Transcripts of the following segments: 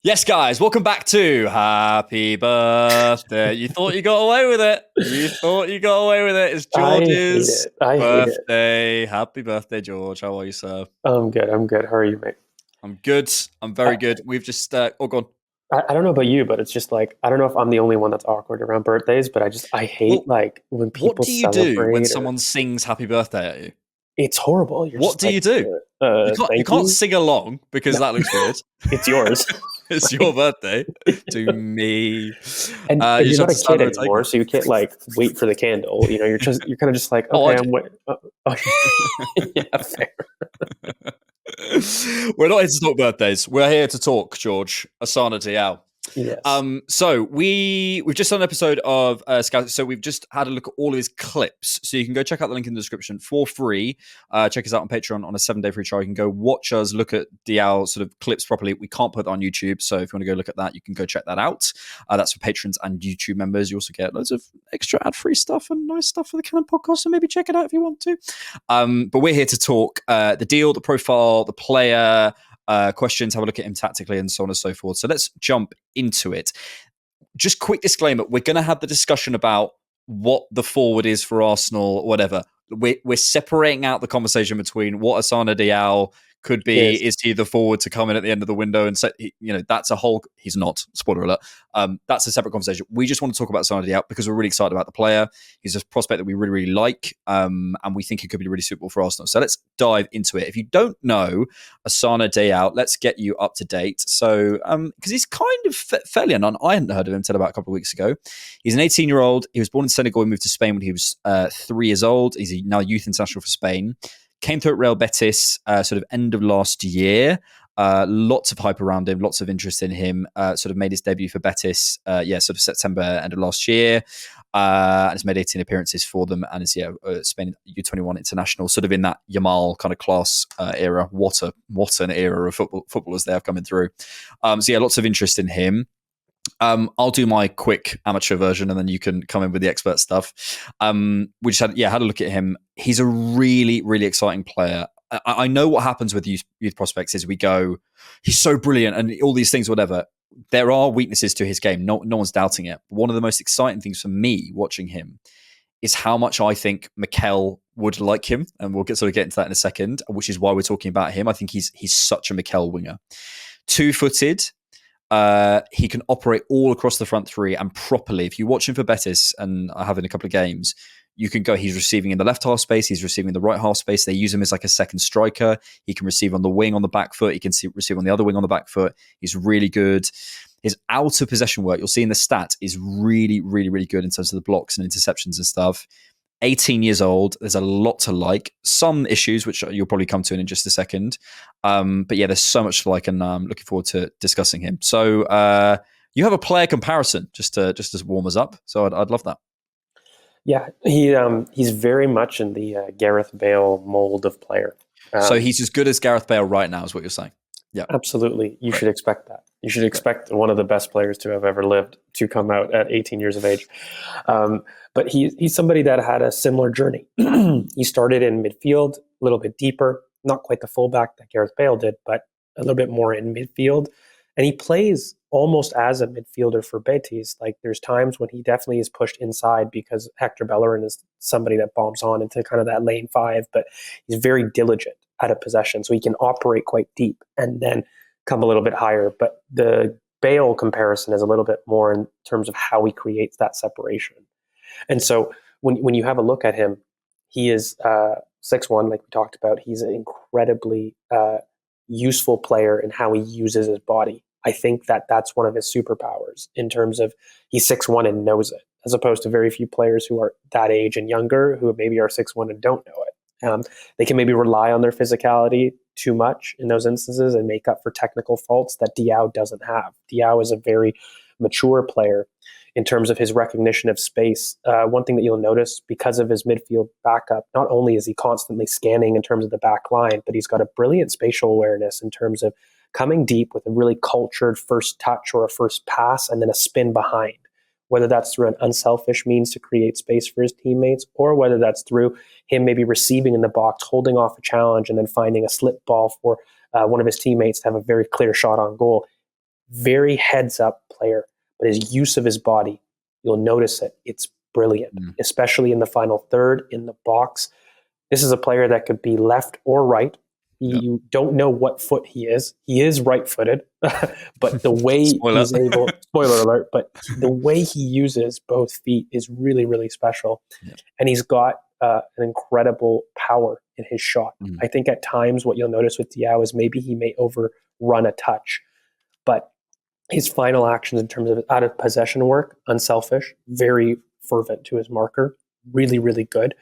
Yes, guys, welcome back to Happy Birthday. You thought you got away with it. You thought you got away with it. It's I hate George's it. I hate it. birthday. Happy birthday, George. How are you, sir? I'm good. I'm good. How are you, mate? I'm good. I'm I, very good. We've just, go on. I don't know about you, but it's just like I don't know if I'm the only one that's awkward around birthdays, but I hate Well, like when what people do you do when celebrate or someone sings happy birthday at you? it's horrible. You're What just do you like, do? You thank can't you. sing along because No, that looks weird. it's yours. It's your Like, birthday to me. and You you're just have not a to stand kid there and take anymore, it. so you can't like wait for the candle. You're kind of just like, Oh, I okay, do. I'm wait. Oh, yeah, fair. We're not here to talk birthdays. We're here to talk, George. Asana Diao. Yes. So we've just done an episode of Scout. So we've just had a look at all of his clips. So you can go check out the link in the description for free. Check us out on Patreon on a 7-day free trial. You can go watch us look at Diao sort of clips properly. We can't put that on YouTube, so if you want to go look at that, you can go check that out. That's for patrons and YouTube members. You also get loads of extra ad-free stuff and nice stuff for the Canon podcast. So maybe check it out if you want to. But we're here to talk the deal, the profile, the player. Questions, have a look at him tactically, and so on and so forth. So let's jump into it. Just quick disclaimer: we're going to have the discussion about what the forward is for Arsenal, whatever. We're separating out the conversation between what Asana Diao could be. Yes. Is he the forward to come in at the end of the window and say, that's a whole. He's not. Spoiler alert. That's a separate conversation. We just want to talk about Asana Diao because we're really excited about the player. He's a prospect that we really, really like, and we think he could be really suitable for Arsenal. So let's dive into it. If you don't know Asana Diao, let's get you up to date. So, because he's kind of fairly unknown. I hadn't heard of him until about a couple of weeks ago. He's an 18-year-old. He was born in Senegal. He moved to Spain when he was 3 years old. He's now youth international for Spain. Came through at Real Betis sort of end of last year. Lots of hype around him, lots of interest in him. Sort of made his debut for Betis, sort of September, end of last year. And has made 18 appearances for them and is Spain U21 international, sort of in that Yamal kind of class era. What an era of footballers they have coming through. Lots of interest in him. I'll do my quick amateur version, and then you can come in with the expert stuff. We just had a look at him. He's a really, really exciting player. I know what happens with youth prospects is we go, he's so brilliant and all these things, whatever. There are weaknesses to his game. No one's doubting it. But one of the most exciting things for me watching him is how much I think Mikel would like him, and we'll get into that in a second. Which is why we're talking about him. I think he's such a Mikel winger, 2-footed. He can operate all across the front three and properly. If you watch him for Betis, and I have in a couple of games, you can go, he's receiving in the left half space, he's receiving in the right half space. They use him as like a second striker. He can receive on the wing on the back foot. He can receive on the other wing on the back foot. He's really good. His out of possession work, you'll see in the stat, is really, really, really good in terms of the blocks and interceptions and stuff. 18 years old. There's a lot to like. Some issues, which you'll probably come to in just a second. But yeah, there's so much to like, and I'm looking forward to discussing him. So you have a player comparison just to warm us up. So I'd love that. Yeah, he's very much in the Gareth Bale mold of player. So he's as good as Gareth Bale right now, is what you're saying. Yeah, Absolutely. You great. should expect that. You should Great. expect one of the best players to have ever lived to come out at 18 years of age. But he's somebody that had a similar journey. He started in midfield, a little bit deeper, not quite the fullback that Gareth Bale did, but a little bit more in midfield. And he plays almost as a midfielder for Betis. Like there's times when he definitely is pushed inside because Hector Bellerin is somebody that bombs on into kind of that lane 5, but he's very diligent out of possession. So he can operate quite deep and then come a little bit higher. But the Bale comparison is a little bit more in terms of how he creates that separation. And so when you have a look at him, he is 6'1", like we talked about. He's an incredibly useful player in how he uses his body. I think that that's one of his superpowers in terms of he's 6'1" and knows it, as opposed to very few players who are that age and younger who maybe are 6'1" and don't know it. They can maybe rely on their physicality too much in those instances and make up for technical faults that Diao doesn't have. Diao is a very mature player in terms of his recognition of space. One thing that you'll notice because of his midfield backup, not only is he constantly scanning in terms of the back line, but he's got a brilliant spatial awareness in terms of coming deep with a really cultured first touch or a first pass and then a spin behind, whether that's through an unselfish means to create space for his teammates or whether that's through him maybe receiving in the box, holding off a challenge, and then finding a slip ball for one of his teammates to have a very clear shot on goal. very heads up player, but his use of his body, you'll notice it. It's brilliant, especially in the final third in the box. This is a player that could be left or right. You don't know what foot he is. He is right-footed, but the way he's able, spoiler alert, but the way he uses both feet is really, really special. Yeah. And he's got an incredible power in his shot. I think at times what you'll notice with Diao is maybe he may overrun a touch, but his final actions in terms of out of possession work, unselfish, very fervent to his marker, really, really good.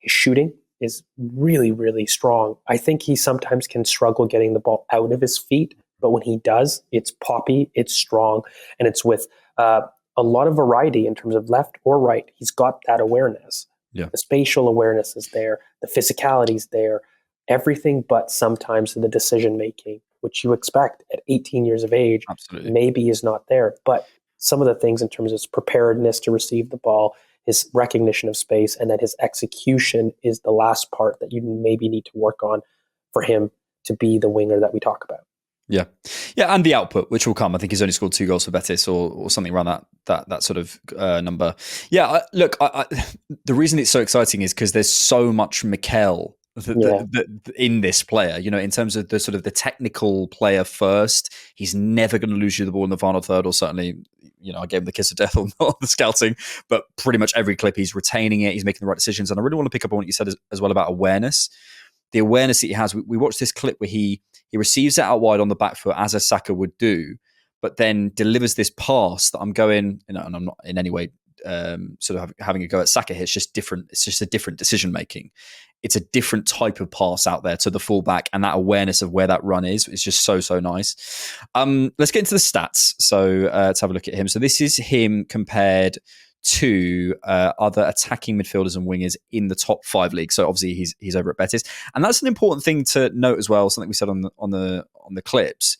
His shooting is really, really strong. I think he sometimes can struggle getting the ball out of his feet, but when he does, it's poppy, it's strong, and it's with a lot of variety in terms of left or right. He's got that awareness. Yeah. The spatial awareness is there, the physicality is there, everything but sometimes the decision-making, which you expect at 18 years of age, maybe is not there. But some of the things in terms of his preparedness to receive the ball, his recognition of space, and that his execution is the last part that you maybe need to work on for him to be the winger that we talk about. Yeah, and the output, which will come. I think he's only scored 2 goals for Betis, or something around that sort of number. Yeah, look, the reason it's so exciting is because there's so much Mikel in this player. In terms of the sort of the technical player first, he's never going to lose you the ball in the final third, or certainly, I gave him the kiss of death on the scouting, but pretty much every clip he's retaining it, he's making the right decisions. And I really want to pick up on what you said as well about awareness. The awareness that he has. We watched this clip where he receives it out wide on the back foot, as a Saka would do, but then delivers this pass that I'm going, and I'm not in any way sort of having a go at Saka here. It's just different. It's just a different decision making. It's a different type of pass out there to the fullback, and that awareness of where that run is just so nice. Let's get into the stats. So let's have a look at him. So this is him compared to other attacking midfielders and wingers in the top 5 leagues. So obviously he's over at Betis, and that's an important thing to note as well. Something we said on the clips.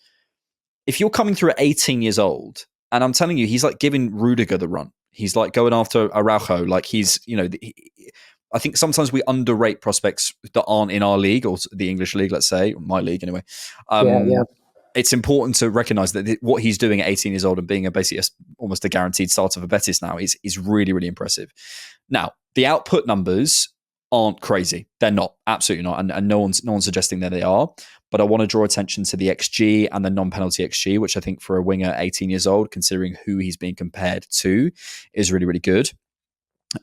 If you're coming through at 18 years old, and I'm telling you, he's like giving Rudiger the run. He's like going after Araujo. Like he's, I think sometimes we underrate prospects that aren't in our league, or the English league, let's say, or my league anyway. It's important to recognise that what he's doing at 18 years old and being basically almost a guaranteed starter for Betis now is really, really impressive. Now, the output numbers aren't crazy. They're not, absolutely not, and no one's suggesting that they are. But I want to draw attention to the XG and the non-penalty XG, which I think for a winger 18 years old, considering who he's being compared to, is really, really good.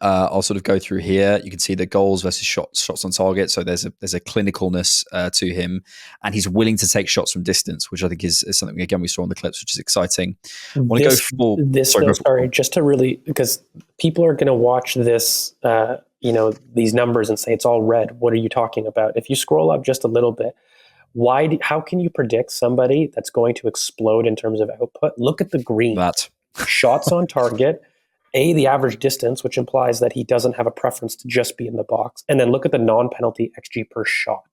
I'll sort of go through here. You can see the goals versus shots on target. So there's a clinicalness to him, and he's willing to take shots from distance, which I think is something again we saw on the clips, which is exciting. Just to really, because people are going to watch this, these numbers and say it's all red. What are you talking about? If you scroll up just a little bit, how can you predict somebody that's going to explode in terms of output? Look at the green. Shots on target. The average distance, which implies that he doesn't have a preference to just be in the box. And then look at the non-penalty XG per shot.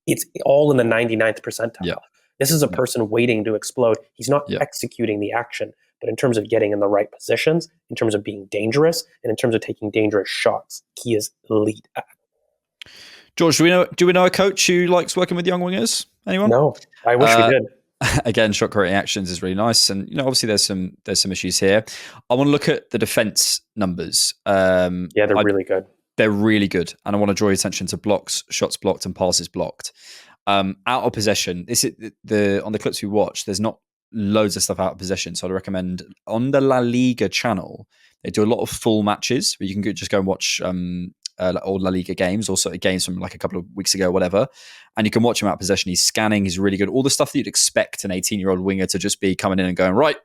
It's all in the 99th percentile. Yeah. This is a person waiting to explode. He's not executing the action, but in terms of getting in the right positions, in terms of being dangerous, and in terms of taking dangerous shots, he is elite at. George, do we know a coach who likes working with young wingers? Anyone? No, I wish we did. Again, shot creating actions is really nice, and obviously there's some issues here. I want to look at the defense numbers. They're really good. They're really good, and I want to draw your attention to blocks, shots blocked, and passes blocked. Out of possession. This is on the clips we watched. There's not loads of stuff out of possession, so I'd recommend on the La Liga channel. They do a lot of full matches, where you can just go and watch old La Liga games, also games from like a couple of weeks ago, whatever. And you can watch him out of possession. He's scanning. He's really good. All the stuff that you'd expect an 18-year-old winger to just be coming in and going, right,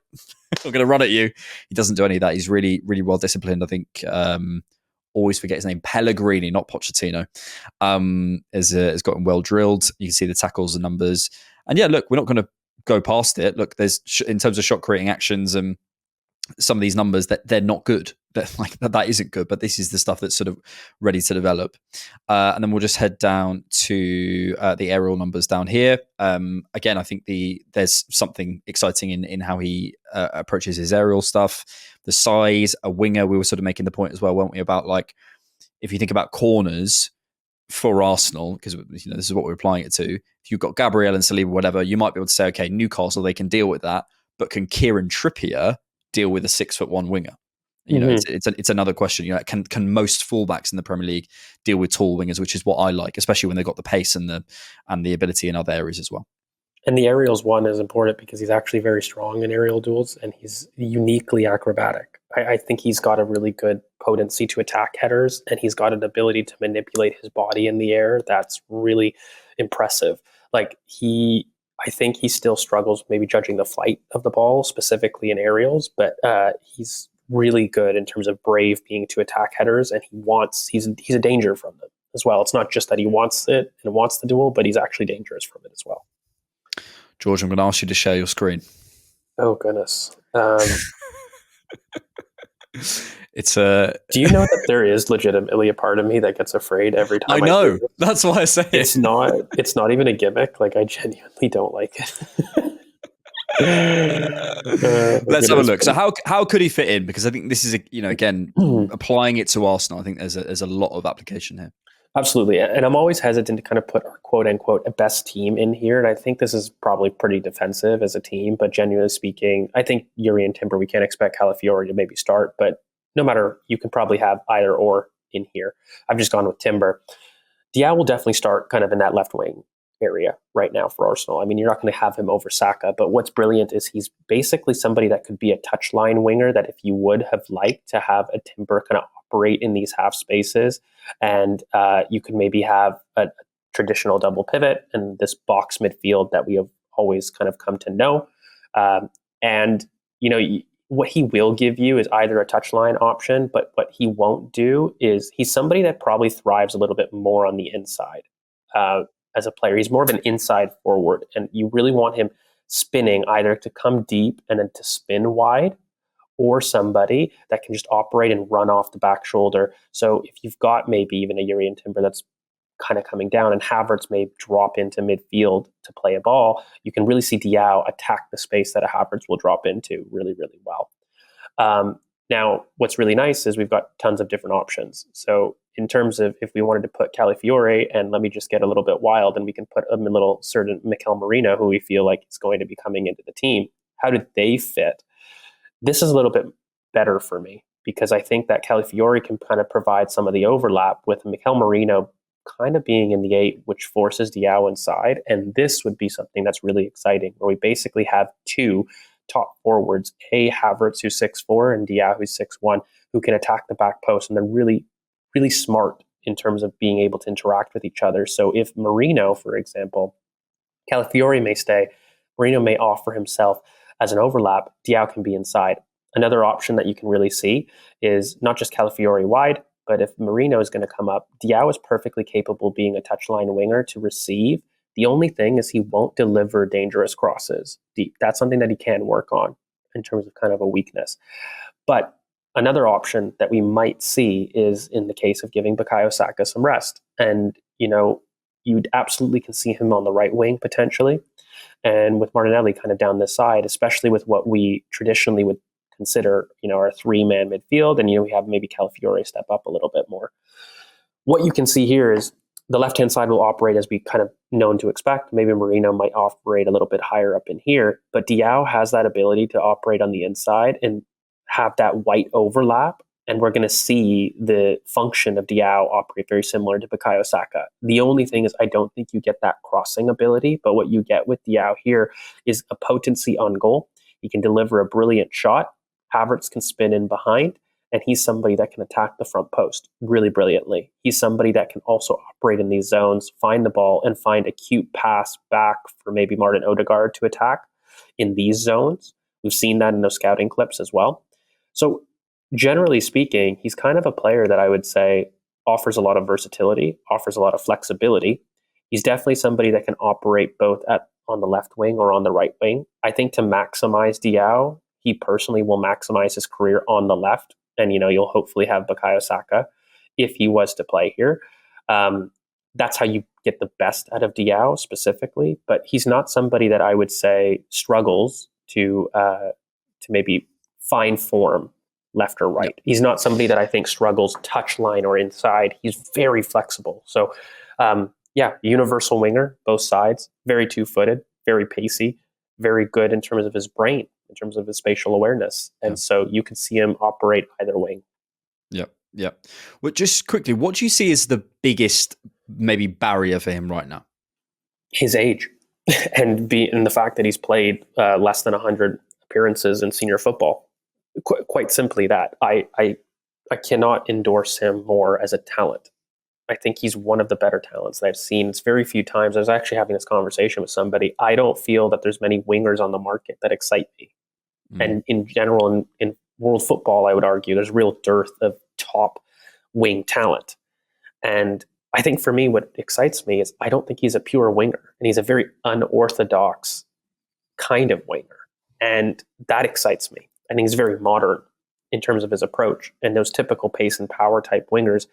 I'm going to run at you. He doesn't do any of that. He's really, really well disciplined. I think always forget his name, Pellegrini, not Pochettino, has gotten well drilled. You can see the tackles and numbers. And yeah, look, we're not going to go past it. Look, there's in terms of shot creating actions and some of these numbers that they're not good. That isn't good, but this is the stuff that's sort of ready to develop. And then we'll just head down to the aerial numbers down here. Again, I think there's something exciting in how he approaches his aerial stuff. The size, a winger, we were sort of making the point as well, weren't we, about like, if you think about corners, for Arsenal, because this is what we're applying it to. If you've got Gabriel and Saliba, whatever, you might be able to say, okay, Newcastle, they can deal with that, but can Kieran Trippier deal with a 6'1" winger? It's another question. Can most fullbacks in the Premier League deal with tall wingers, which is what I like, especially when they've got the pace and the ability in other areas as well. And the aerials one is important because he's actually very strong in aerial duels and he's uniquely acrobatic. I think he's got a really good potency to attack headers and he's got an ability to manipulate his body in the air that's really impressive. I think he still struggles maybe judging the flight of the ball, specifically in aerials, but he's really good in terms of brave being to attack headers, and he's a danger from them as well. It's not just that he wants it and wants the duel, but he's actually dangerous from it as well. George, I'm going to ask you to share your screen. Oh goodness. It's a. Do you know that there is legitimately a part of me that gets afraid every time? I know. That's why I say it's not. It's not even a gimmick. I genuinely don't like it. Let's have a look. So how could he fit in? Because I think this is again applying it to Arsenal. I think there's a lot of application here. Absolutely, and I'm always hesitant to kind of put our quote unquote a best team in here, and I think this is probably pretty defensive as a team. But genuinely speaking, I think Yuri and Timber, we can't expect Calafiori to maybe start, but no matter, you can probably have either or in here. I've just gone with Timber. Diao will definitely start kind of in that left wing area right now for Arsenal. I mean, you're not going to have him over Saka, but what's brilliant is he's basically somebody that could be a touchline winger that if you would have liked to have a Timber kind of operate in these half spaces, and you could maybe have a traditional double pivot and this box midfield that we have always kind of come to know. And, what he will give you is either a touchline option, but what he won't do is he's somebody that probably thrives a little bit more on the inside as a player. He's more of an inside forward, and you really want him spinning either to come deep and then to spin wide, or somebody that can just operate and run off the back shoulder. So if you've got maybe even a Yuri and Timber that's kind of coming down and Havertz may drop into midfield to play a ball, you can really see Diao attack the space that a Havertz will drop into really, really well. Now, what's really nice is we've got tons of different options. So in terms of if we wanted to put Calafiori, and let me just get a little bit wild, and we can put a little certain Mikel Merino, who we feel like is going to be coming into the team, how do they fit? This is a little bit better for me because I think that Calafiori can kind of provide some of the overlap with Mikel Merino kind of being in the 8, which forces Diao inside. And this would be something that's really exciting, where we basically have 2 top forwards, Havertz, who's 6'4", and Diao, who's 6'1", who can attack the back post. And they're really, really smart in terms of being able to interact with each other. So if Merino, for example, Calafiori may stay, Merino may offer himself as an overlap, Diao can be inside. Another option that you can really see is not just Calafiori wide, but if Merino is going to come up, Diao is perfectly capable of being a touchline winger to receive. The only thing is he won't deliver dangerous crosses deep. That's something that he can work on in terms of kind of a weakness. But another option that we might see is in the case of giving Bukayo Saka some rest. And, you'd absolutely can see him on the right wing potentially. And with Martinelli kind of down this side, especially with what we traditionally would consider, our 3-man midfield, and we have maybe Calafiori step up a little bit more. What you can see here is the left-hand side will operate as we kind of known to expect. Maybe Merino might operate a little bit higher up in here, but Diao has that ability to operate on the inside and have that white overlap. And we're going to see the function of Diao operate very similar to Bukayo Saka. The only thing is I don't think you get that crossing ability, but what you get with Diao here is a potency on goal. He can deliver a brilliant shot. Havertz can spin in behind, and he's somebody that can attack the front post really brilliantly. He's somebody that can also operate in these zones, find the ball, and find a cute pass back for maybe Martin Odegaard to attack in these zones. We've seen that in those scouting clips as well. So generally speaking, he's kind of a player that I would say offers a lot of versatility, offers a lot of flexibility. He's definitely somebody that can operate both on the left wing or on the right wing. I think to maximize Diao, he personally will maximize his career on the left. And, you'll hopefully have Bukayo Saka if he was to play here. That's how you get the best out of Diao specifically. But he's not somebody that I would say struggles to maybe find form left or right. He's not somebody that I think struggles touch line or inside. He's very flexible. So, universal winger, both sides, very two-footed, very pacey, very good in terms of his brain, in terms of his spatial awareness. And so you can see him operate either wing. Yeah. Well, just quickly, what do you see as the biggest maybe barrier for him right now? His age and the fact that he's played less than 100 appearances in senior football. Quite simply that. I cannot endorse him more as a talent. I think he's one of the better talents that I've seen. It's very few times. I was actually having this conversation with somebody. I don't feel that there's many wingers on the market that excite me. And in general, in world football, I would argue there's a real dearth of top wing talent. And I think for me, what excites me is I don't think he's a pure winger, and he's a very unorthodox kind of winger. And that excites me. I think he's very modern in terms of his approach. And those typical pace and power type wingers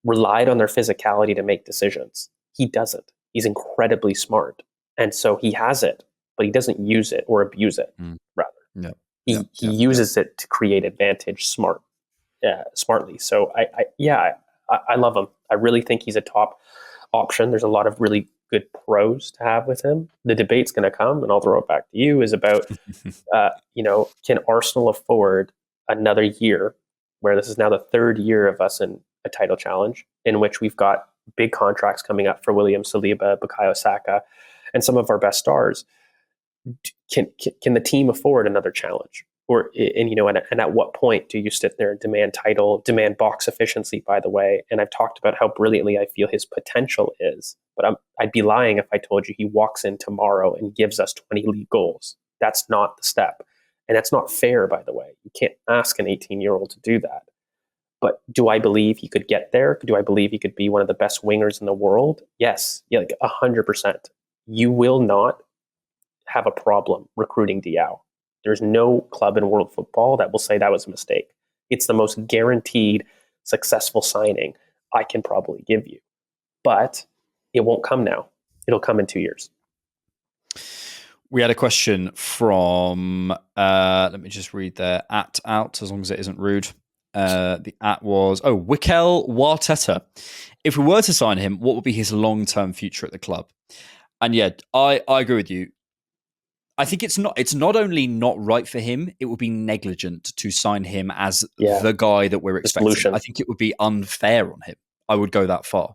relied on their physicality to make decisions. He doesn't. He's incredibly smart. And so he has it, but he doesn't use it or abuse it, rather. He uses it to create advantage smartly. So I love him. I really think he's a top option. There's a lot of really good pros to have with him. The debate's going to come, and I'll throw it back to you, is about, can Arsenal afford another year where this is now the third year of us in a title challenge, in which we've got big contracts coming up for William Saliba, Bukayo Saka, and some of our best stars. Can the team afford another challenge? And at what point do you sit there and demand title, demand box efficiency, by the way? And I've talked about how brilliantly I feel his potential is, but I'd be lying if I told you he walks in tomorrow and gives us 20 league goals. That's not the step. And that's not fair, by the way. You can't ask an 18-year-old to do that. But do I believe he could get there? Do I believe he could be one of the best wingers in the world? Yes, 100%. You will not have a problem recruiting Diao. There's no club in world football that will say that was a mistake. It's the most guaranteed successful signing I can probably give you. But it won't come now. It'll come in 2 years. We had a question from, let me just read the @ out, as long as it isn't rude. The @ was, Mikel Warteta. If we were to sign him, what would be his long-term future at the club? And yeah, I agree with you. I think it's not only not right for him, it would be negligent to sign him as the guy that we're expecting. Solution. I think it would be unfair on him. I would go that far,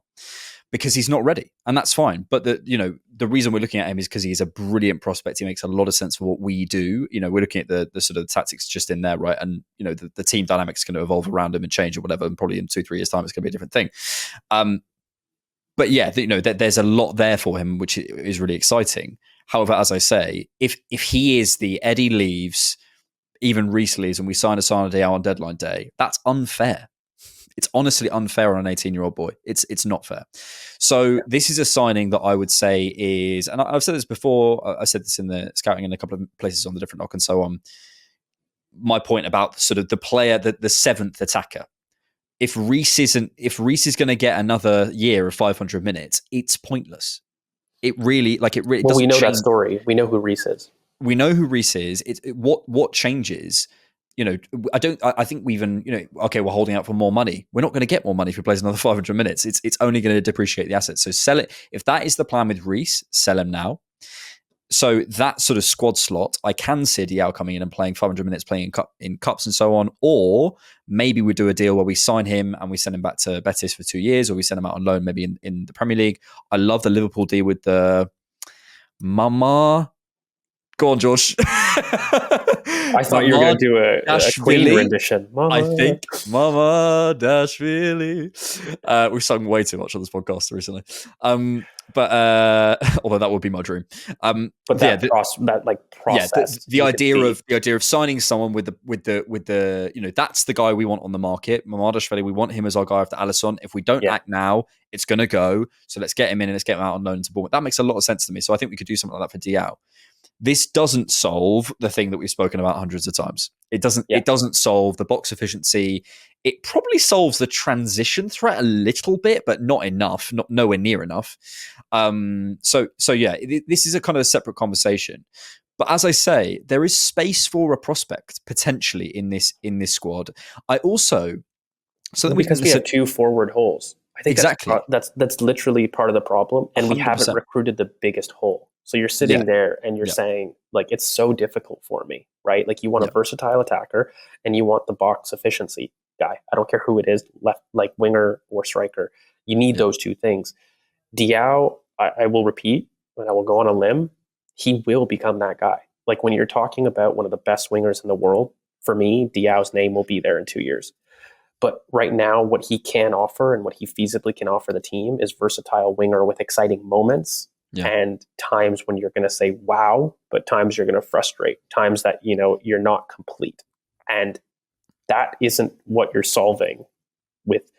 because he's not ready, and that's fine. But the reason we're looking at him is because he's a brilliant prospect. He makes a lot of sense for what we do. We're looking at the sort of tactics just in there, right? And the team dynamics is going to evolve around him and change or whatever. And probably in 2-3 years' time, it's going to be a different thing. But yeah, there's a lot there for him, which is really exciting. However, as I say, if he is the Eddie leaves, even Reece leaves, and we sign a Sana Diao on deadline day, that's unfair. It's honestly unfair on an 18-year-old boy. It's not fair. So this is a signing that I would say is, and I've said this before, I said this in the scouting in a couple of places on the different knock and so on. My point about sort of the player, the seventh attacker. If Reece is going to get another year of 500 minutes, it's pointless. It really doesn't. We know that story. We know who Reece is. We know who Reece is. What changes? I think we even, okay, we're holding out for more money. We're not going to get more money if he plays another 500 minutes. It's only going to depreciate the assets. So sell it. If that is the plan with Reece, sell him now. So that sort of squad slot, I can see Diao coming in and playing 500 minutes, playing in cups and so on. Or maybe we do a deal where we sign him and we send him back to Betis for 2 years, or we send him out on loan maybe in the Premier League. I love the Liverpool deal with the Mama. Go on, Josh. I thought you were going to do a Queen rendition. Mama. I think Mama Dashvili. We've sung way too much on this podcast recently. But although that would be my dream. But that process. The idea of signing someone with the that's the guy we want on the market. Mamadashvili, we want him as our guy after Alisson. If we don't act now, it's going to go. So let's get him in and let's get him out on loan to Bournemouth. That makes a lot of sense to me. So I think we could do something like that for Diao. This doesn't solve the thing that we've spoken about hundreds of times. It doesn't. Yeah. It doesn't solve the box efficiency. It probably solves the transition threat a little bit, but not enough. Nowhere near enough. So yeah, this is a kind of a separate conversation. But as I say, there is space for a prospect potentially in this squad. I also something we can because we consider have two forward holes. I think exactly that's literally part of the problem, and we haven't 100%. recruited the biggest hole. So you're Yeah, sitting there and you're yeah, saying like it's so difficult for me, right? Like you want a yeah, versatile attacker and you want the box efficiency guy. I don't care who it is, left like winger or striker. You need yeah, those two things. Diao, I will repeat, and I will go on a limb. He will become that guy. Like when you're talking about one of the best wingers in the world, for me, Diao's name will be there in 2 years. But right now, what he can offer and what he feasibly can offer the team is versatile winger with exciting moments yeah. and times when you're going to say wow, but times you're going to frustrate, times that you're not complete, and that isn't what you're solving with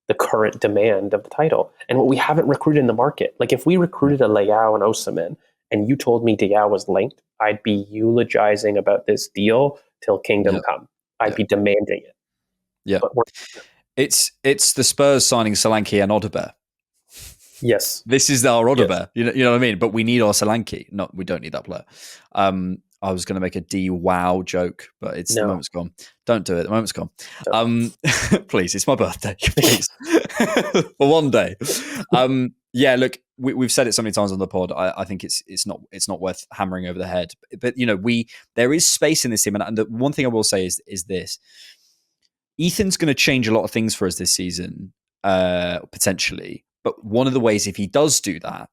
the current demand of the title and what we haven't recruited in the market. Like if we recruited a Leao and Osimhen and you told me Diao was linked, I'd be eulogizing about this deal till kingdom Yeah, come. I'd yeah, be demanding it. yeah. But we're It's the Spurs signing Solanke and Odebear. yes. This is our Yes. Odebear. You know what I mean? But we need our Solanke. No, we don't need that player. I was going to make a D wow joke, but it's the No. moment's gone. Don't do it. The moment's gone. Don't. Please, it's my birthday. Please, for one day. Yeah, look, we've said it so many times on the pod. I think it's not worth hammering over the head. But there is space in this team, and the one thing I will say is this: Ethan's going to change a lot of things for us this season, potentially. But one of the ways, if he does do that,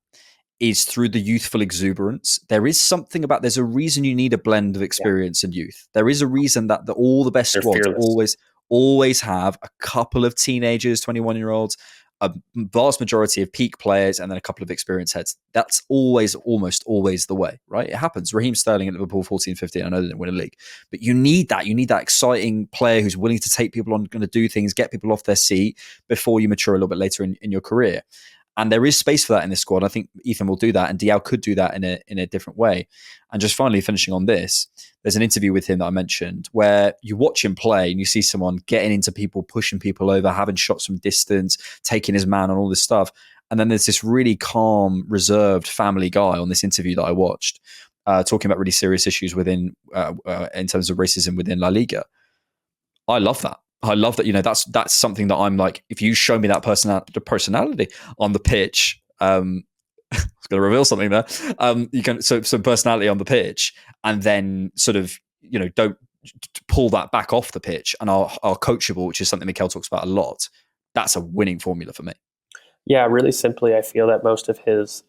is through the youthful exuberance. There's a reason you need a blend of Yeah. experience and youth. There is a reason that all the best They're squads fearless. always have a couple of teenagers, 21-year-olds, a vast majority of peak players, and then a couple of experienced heads. That's almost always the way, right? It happens. Raheem Sterling at Liverpool 14-15, I know they didn't win a league, but you need that. You need that exciting player who's willing to take people on, going to do things, get people off their seat before you mature a little bit later in your career. And there is space for that in this squad. I think Ethan will do that, and Diao could do that in a different way. And just finally finishing on this, there's an interview with him that I mentioned where you watch him play and you see someone getting into people, pushing people over, having shots from distance, taking his man on all this stuff. And then there's this really calm, reserved family guy on this interview that I watched, talking about really serious issues within in terms of racism within La Liga. I love that. I love that. That's something that I'm like. If you show me that personality on the pitch, I was going to reveal something there. You can some personality on the pitch, and then sort of don't pull that back off the pitch and are coachable, which is something Mikel talks about a lot. That's a winning formula for me. Yeah, really simply, I feel that most of his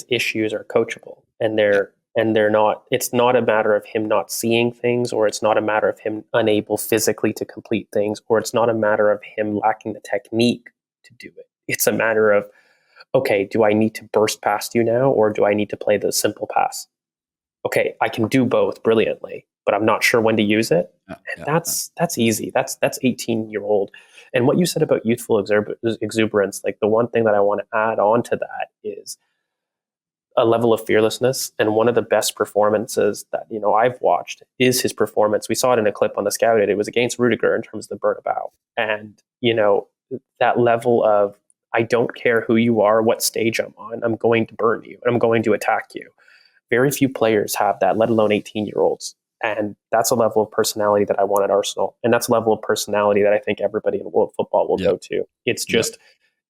issues are coachable, and they're not. It's not a matter of him not seeing things, or it's not a matter of him unable physically to complete things, or it's not a matter of him lacking the technique to do it. It's a matter of, okay, do I need to burst past you now, or do I need to play the simple pass? Okay, I can do both brilliantly, but I'm not sure when to use it. And that's easy. That's 18-year-old. And what you said about youthful exuberance, like the one thing that I want to add on to that is a level of fearlessness. And one of the best performances that I've watched is his performance. We saw it in a clip on the Scouted. It was against Rudiger in terms of the Bernabeu, and that level of, I don't care who you are, what stage I'm on, I'm going to burn you and I'm going to attack you. Very few players have that, let alone 18-year-olds. And that's a level of personality that I want at Arsenal. And that's a level of personality that I think everybody in world football will go to. It's just,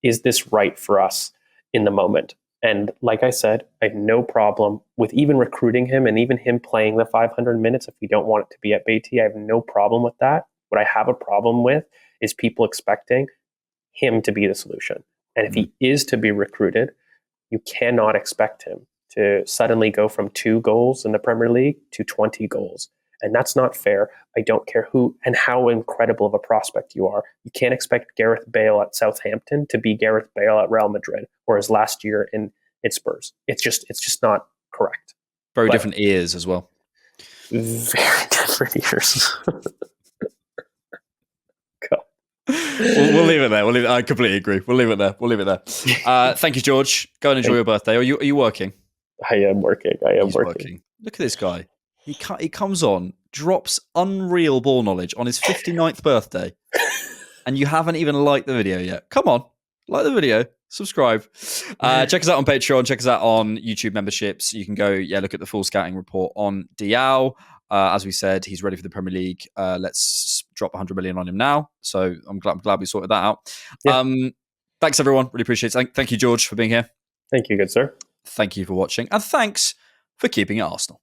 is this right for us in the moment? And like I said, I have no problem with even recruiting him and even him playing the 500 minutes if we don't want it to be at BT. I have no problem with that. What I have a problem with is people expecting him to be the solution. And if he is to be recruited, you cannot expect him to suddenly go from 2 goals in the Premier League to 20 goals. And that's not fair. I don't care who and how incredible of a prospect you are. You can't expect Gareth Bale at Southampton to be Gareth Bale at Real Madrid or his last year in Spurs. It's just not correct. Very different ears as well. Very different ears. We'll leave it there. I completely agree. We'll leave it there. Thank you, George. Go and enjoy your birthday. Are you working? I am working. He's working. Look at this guy. He comes on, drops unreal ball knowledge on his 59th birthday, and you haven't even liked the video yet. Come on, like the video. Subscribe. Check us out on Patreon. Check us out on YouTube memberships. You can go, look at the full scouting report on Diao. As we said, he's ready for the Premier League. Let's drop 100 million on him now. So I'm glad we sorted that out. Yeah. Thanks, everyone. Really appreciate it. Thank you, George, for being here. Thank you, good sir. Thank you for watching. And thanks for keeping it Arsenal.